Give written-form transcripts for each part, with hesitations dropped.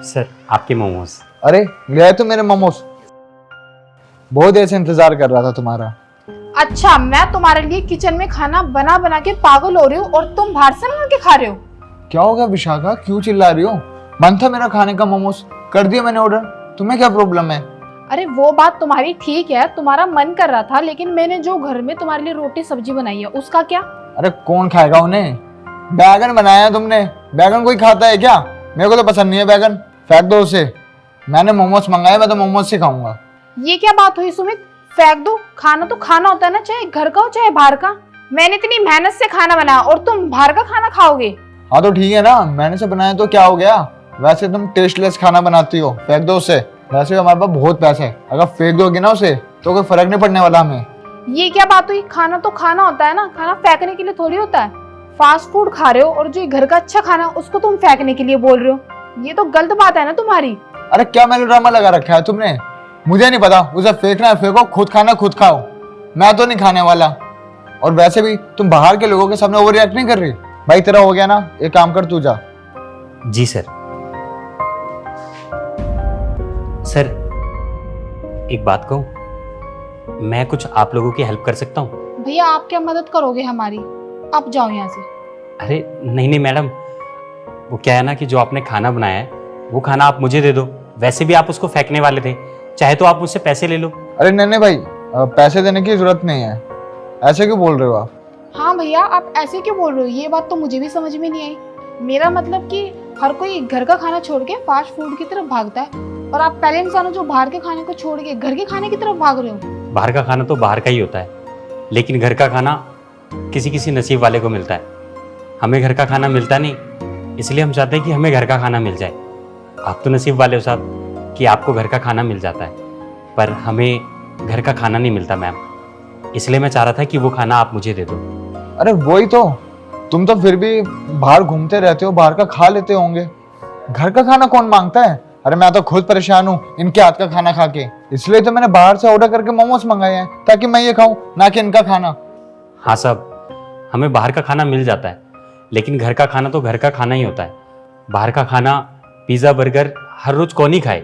Sir आपके मोमोज। अरे ले आए तुम मेरे मोमोज? बहुत देर से इंतजार कर रहा था तुम्हारा। अच्छा, मैं तुम्हारे लिए किचन में खाना बना बना के पागल हो रही हूँ और तुम बाहर से मंगा के खा रहे हो। क्या हो गया विशाखा, क्यों चिल्ला रही हो? मन था मेरा खाने का मोमोज, कर दिया मैंने ऑर्डर। तुम्हें क्या प्रॉब्लम है? अरे वो बात तुम्हारी ठीक है, तुम्हारा मन कर रहा था, लेकिन मैंने जो घर में तुम्हारे लिए रोटी सब्जी बनाई है उसका क्या? अरे कौन खाएगा उन्हें? बैगन बनाया है तुमने। बैगन कोई खाता है क्या? मेरे को तो पसंद नहीं है बैगन, फेंक दो उसे। मैंने मोमोज मंगाए, मैं तो मोमोज से खाऊंगा। ये क्या बात हुई सुमित? फेंक दो? खाना तो खाना होता है ना, चाहे घर का हो चाहे बाहर का। मैंने इतनी मेहनत से खाना बनाया और तुम बाहर का खाना खाओगे? हाँ तो ठीक है ना, मैंने से बनाया तो क्या हो गया? वैसे तुम टेस्टलेस खाना बनाती हो, फेंक दो उसे। वैसे भी हमारे पास बहुत पैसा है, अगर फेंक दोगे ना उसे तो कोई फर्क नहीं पड़ने वाला हमें। ये क्या बात हुई? खाना तो खाना होता है ना, खाना फेंकने के लिए थोड़ी होता है। फास्ट फूड खा रहे हो और जो घर का अच्छा खाना उसको तुम फेंकने के लिए बोल रहे हो, ये तो गलत बात है ना तुम्हारी। अरे क्या मेलोड्रामा लगा रखा है तुमने? मुझे नहीं पता, उसे फेंकना है फेंको, खुद खाना खुद खाओ, मैं तो नहीं खाने वाला। और वैसे भी तुम बाहर के लोगों के सामने ओवर रिएक्ट नहीं कर रही। भाई तेरा हो गया ना, एक काम कर, तू जा। जी सर। सर एक बात कहूँ, मैं कुछ आप लोगों की हेल्प कर सकता हूँ? भैया आप क्या मदद करोगे हमारी? आप जाओ यहाँ से। अरे नहीं नहीं मैडम, वो क्या है ना कि जो आपने खाना बनाया है वो खाना आप मुझे दे दो। वैसे भी आप उसको फेंकने वाले थे, चाहे तो आप मुझसे पैसे ले लो। अरे नहीं भाई, पैसे देने की जरूरत नहीं है। ऐसे क्यों बोल रहे हो आप? हाँ भैया, आप ऐसे क्यों बोल रहे हो? ये बात तो मुझे भी समझ में नहीं आई। मेरा मतलब कि हर कोई घर का खाना छोड़ के फास्ट फूड की तरफ भागता है, और आप पहले इंसान हो जो बाहर के खाने को छोड़ के घर के खाने की तरफ भाग रहे हो। बाहर का खाना तो बाहर का ही होता है, लेकिन घर का खाना किसी किसी नसीब वाले को मिलता है। हमें घर का खाना मिलता नहीं, इसलिए हम चाहते हैं कि हमें घर का खाना मिल जाए। आप तो नसीब वाले हो साहब कि आपको घर का खाना मिल जाता है, पर हमें घर का खाना नहीं मिलता मैम, इसलिए मैं चाह रहा था कि वो खाना आप मुझे दे दो। अरे वही तो, तुम तो फिर भी बाहर घूमते रहते हो, बाहर का खा लेते होंगे। घर का खाना कौन मांगता है? अरे मैं तो खुद परेशान हूँ इनके हाथ का खाना खा के, इसलिए तो मैंने बाहर से ऑर्डर करके मोमोज मंगाए हैं, ताकि मैं ये खाऊं, ना कि इनका खाना। हाँ साहब, हमें बाहर का खाना मिल जाता है, लेकिन घर का खाना तो घर का खाना ही होता है। बाहर का खाना पिज़्ज़ा बर्गर हर रोज कौन ही खाए?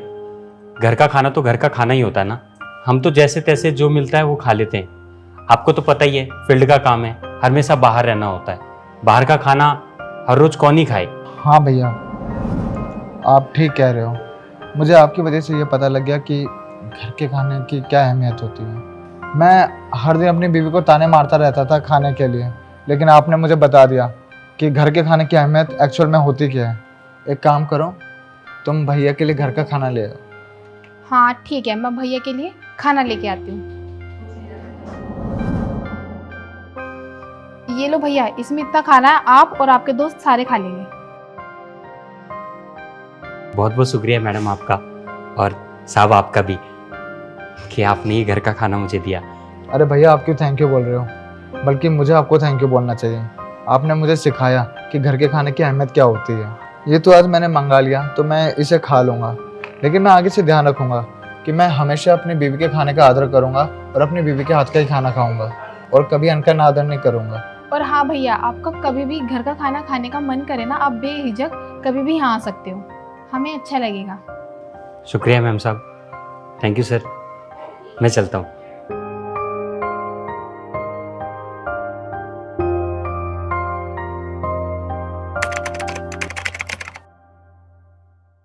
घर का खाना तो घर का खाना ही होता है ना। हम तो जैसे तैसे जो मिलता है वो खा लेते हैं। आपको तो पता ही है, फील्ड का काम है, हमेशा बाहर रहना होता है। बाहर का खाना हर रोज कौन ही खाए? हाँ भैया, आप ठीक कह रहे हो। मुझे आपकी वजह से ये पता लग गया कि घर के खाने की क्या अहमियत होती है। मैं हर दिन अपनी बीवी को ताने मारता रहता था खाने के लिए, लेकिन आपने मुझे बता दिया कि घर के खाने की अहमियत एक्चुअल में होती क्या है। एक काम करो, तुम भैया के लिए घर का खाना ले आओ। हाँ ठीक है, मैं भैया के लिए खाना लेके आती हूँ। ये लो भैया, इसमें इतना खाना है, आप और आपके दोस्त सारे खा लेंगे। बहुत बहुत शुक्रिया मैडम आपका, और साहब आपका भी, कि आपने ये घर का खाना मुझे दिया। अरे भैया, आप क्यों थैंक यू बोल रहे हो? बल्कि मुझे आपको थैंक यू बोलना चाहिए। आपने मुझे सिखाया कि घर के खाने की अहमियत क्या होती है। ये तो आज मैंने मंगा लिया तो मैं इसे खा लूँगा, लेकिन मैं आगे से ध्यान रखूँगा कि मैं हमेशा अपनी बीवी के खाने का आदर करूँगा और अपनी बीवी के हाथ का ही खाना खाऊँगा, और कभी अनका नादर नहीं करूँगा। और हाँ भैया, आपका कभी भी घर का खाना खाने का मन करे ना, आप बेहिचक कभी भी यहाँ आ सकते हो, हमें अच्छा लगेगा। शुक्रिया मैम साहब, थैंक यू सर। मैं चलता हूँ।